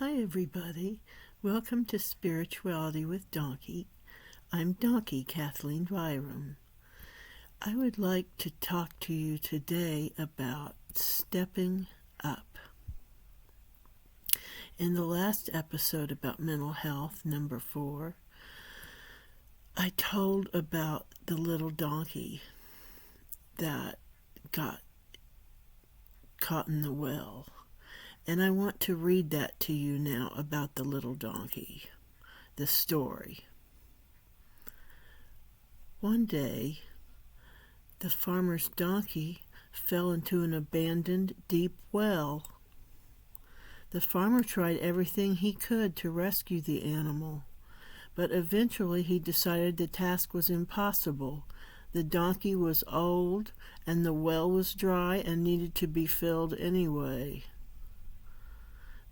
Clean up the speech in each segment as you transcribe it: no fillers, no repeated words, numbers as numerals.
Hi everybody, welcome to Spirituality with Dawnkey. I'm Dawnkey, Kathleen Byram. I would like to talk to you today about stepping up. In the last episode about mental health, number 4, I told about the little donkey that got caught in the well. And I want to read that to you now about the little donkey, the story. One day, the farmer's donkey fell into an abandoned deep well. The farmer tried everything he could to rescue the animal, but eventually he decided the task was impossible. The donkey was old, and the well was dry and needed to be filled anyway.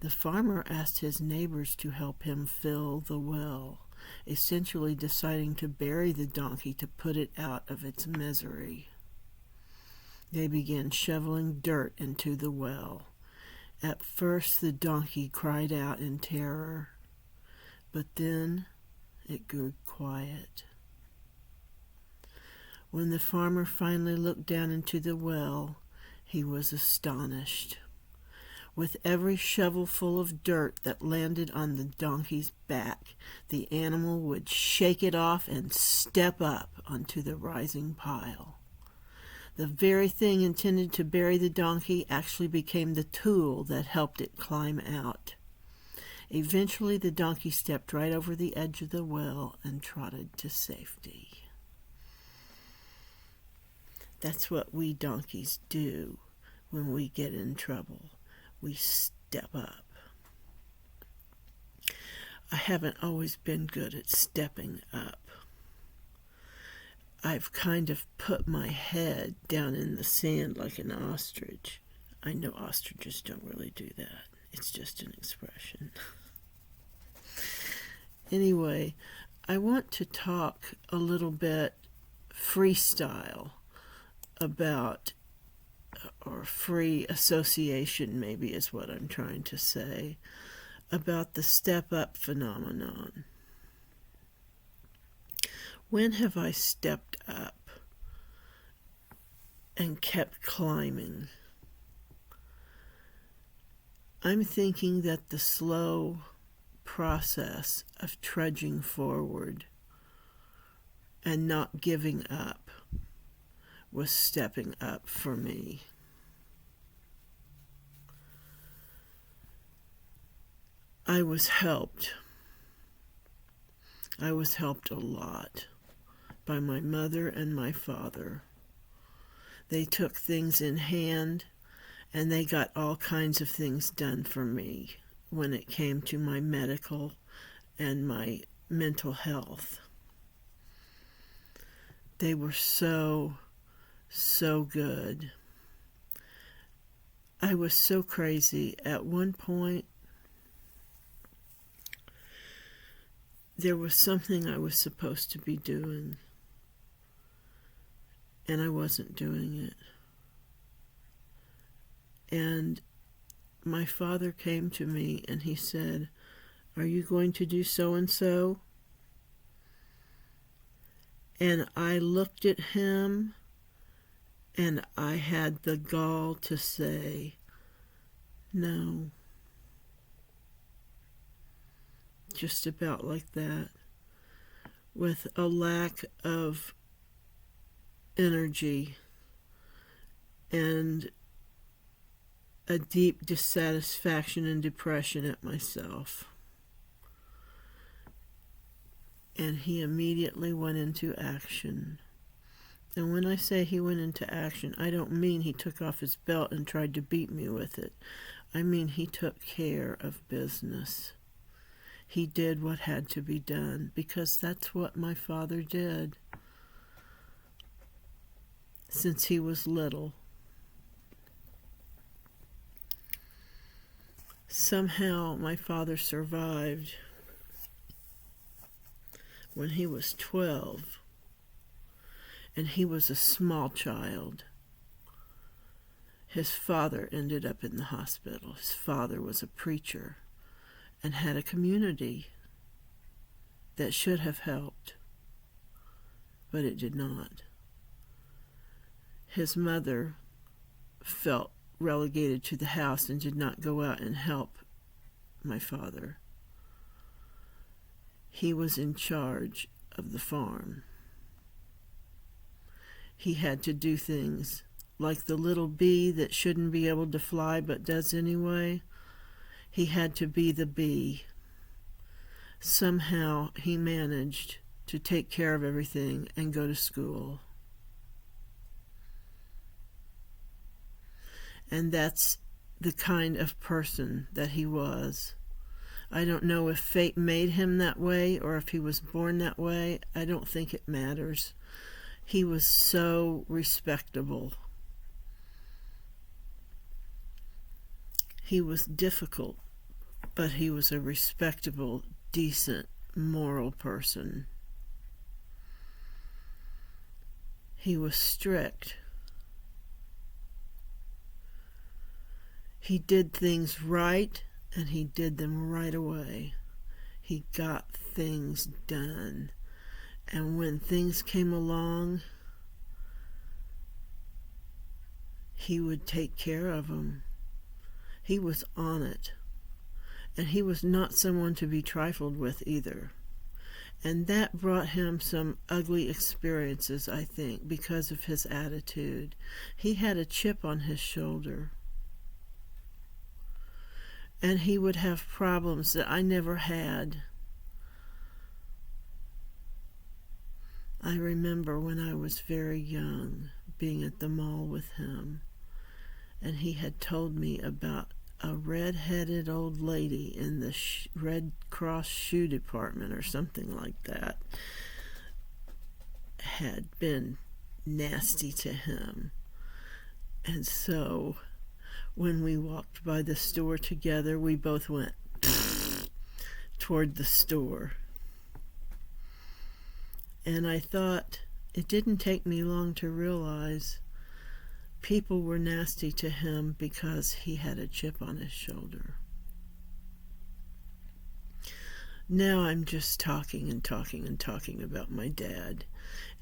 The farmer asked his neighbors to help him fill the well, essentially deciding to bury the donkey to put it out of its misery. They began shoveling dirt into the well. At first the donkey cried out in terror, but then it grew quiet. When the farmer finally looked down into the well, he was astonished. With every shovelful of dirt that landed on the donkey's back, the animal would shake it off and step up onto the rising pile. The very thing intended to bury the donkey actually became the tool that helped it climb out. Eventually, the donkey stepped right over the edge of the well and trotted to safety. That's what we donkeys do when we get in trouble. We step up. I haven't always been good at stepping up. I've kind of put my head down in the sand like an ostrich. I know ostriches don't really do that. It's just an expression. Anyway, I want to talk a little bit freestyle about, or free association maybe is what I'm trying to say, about the step-up phenomenon. When have I stepped up and kept climbing? I'm thinking that the slow process of trudging forward and not giving up was stepping up for me. I was helped a lot by my mother and my father. They took things in hand, and they got all kinds of things done for me when it came to my medical and my mental health. They were so good. I was so crazy. At one point, there was something I was supposed to be doing, and I wasn't doing it. And my father came to me and he said, "Are you going to do so-and-so?" And I looked at him and I had the gall to say, "No." Just about like that, with a lack of energy and a deep dissatisfaction and depression at myself. And he immediately went into action. And when I say he went into action, I don't mean he took off his belt and tried to beat me with it. I mean he took care of business. He did what had to be done, because that's what my father did since he was little. Somehow my father survived when he was 12, and he was a small child. His father ended up in the hospital. His father was a preacher, and had a community that should have helped, but it did not. His mother felt relegated to the house and did not go out and help my father. He was in charge of the farm. He had to do things like the little bee that shouldn't be able to fly but does anyway. He had to be the bee. Somehow he managed to take care of everything and go to school. And that's the kind of person that he was. I don't know if fate made him that way or if he was born that way. I don't think it matters. He was so respectable. He was difficult, but he was a respectable, decent, moral person. He was strict. He did things right, and he did them right away. He got things done. And when things came along, he would take care of them. He was on it. And he was not someone to be trifled with either. And that brought him some ugly experiences, I think, because of his attitude. He had a chip on his shoulder. And he would have problems that I never had. I remember when I was very young being at the mall with him, and he had told me about a red-headed old lady in the Red Cross shoe department or something like that had been nasty to him. And so when we walked by the store together, we both went toward the store. And I thought, it didn't take me long to realize people were nasty to him because he had a chip on his shoulder. Now I'm just talking about my dad,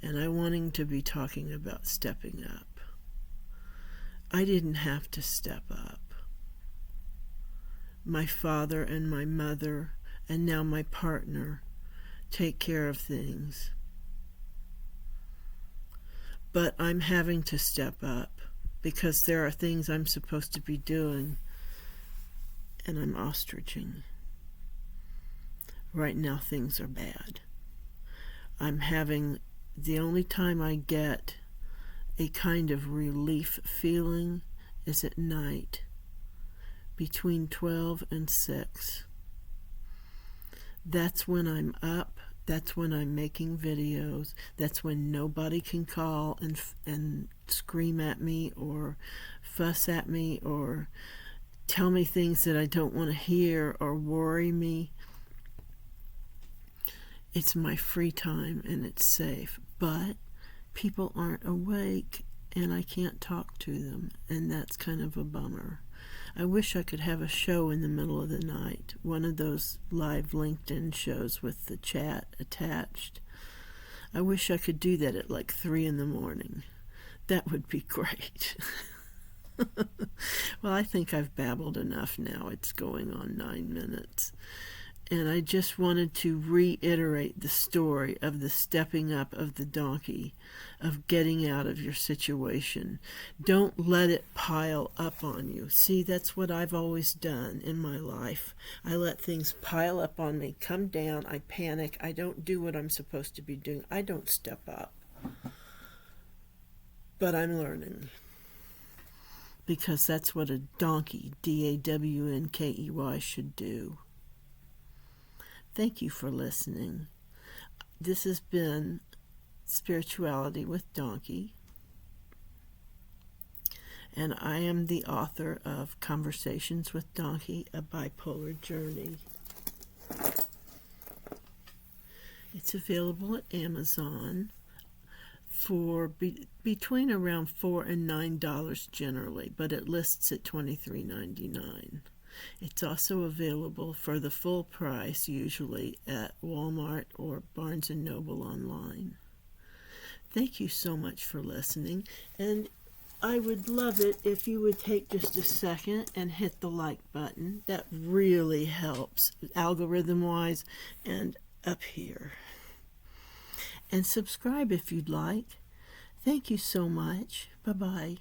and I wanting to be talking about stepping up. I didn't have to step up. My father and my mother, and now my partner, take care of things. But I'm having to step up because there are things I'm supposed to be doing, and I'm ostriching. Right now things are bad. I'm having, the only time I get a kind of relief feeling is at night, between 12 and 6. That's when I'm up. That's when I'm making videos. That's when nobody can call and scream at me or fuss at me or tell me things that I don't want to hear or worry me. It's my free time and it's safe. But people aren't awake and I can't talk to them, and that's kind of a bummer. I wish I could have a show in the middle of the night, one of those live LinkedIn shows with the chat attached. I wish I could do that at like 3 in the morning. That would be great. Well, I think I've babbled enough now. It's going on 9 minutes. And I just wanted to reiterate the story of the stepping up of the donkey, of getting out of your situation. Don't let it pile up on you. See, that's what I've always done in my life. I let things pile up on me, come down, I panic, I don't do what I'm supposed to be doing. I don't step up. But I'm learning. Because that's what a donkey, D-A-W-N-K-E-Y, should do. Thank you for listening. This has been Spirituality with Dawnkey, and I am the author of Conversations with Dawnkey, A Bipolar Journey. It's available at Amazon for between around $4 and $9 generally, but it lists at $23.99. It's also available for the full price, usually at Walmart or Barnes & Noble online. Thank you so much for listening, and I would love it if you would take just a second and hit the like button. That really helps algorithm-wise and up here. And subscribe if you'd like. Thank you so much. Bye-bye.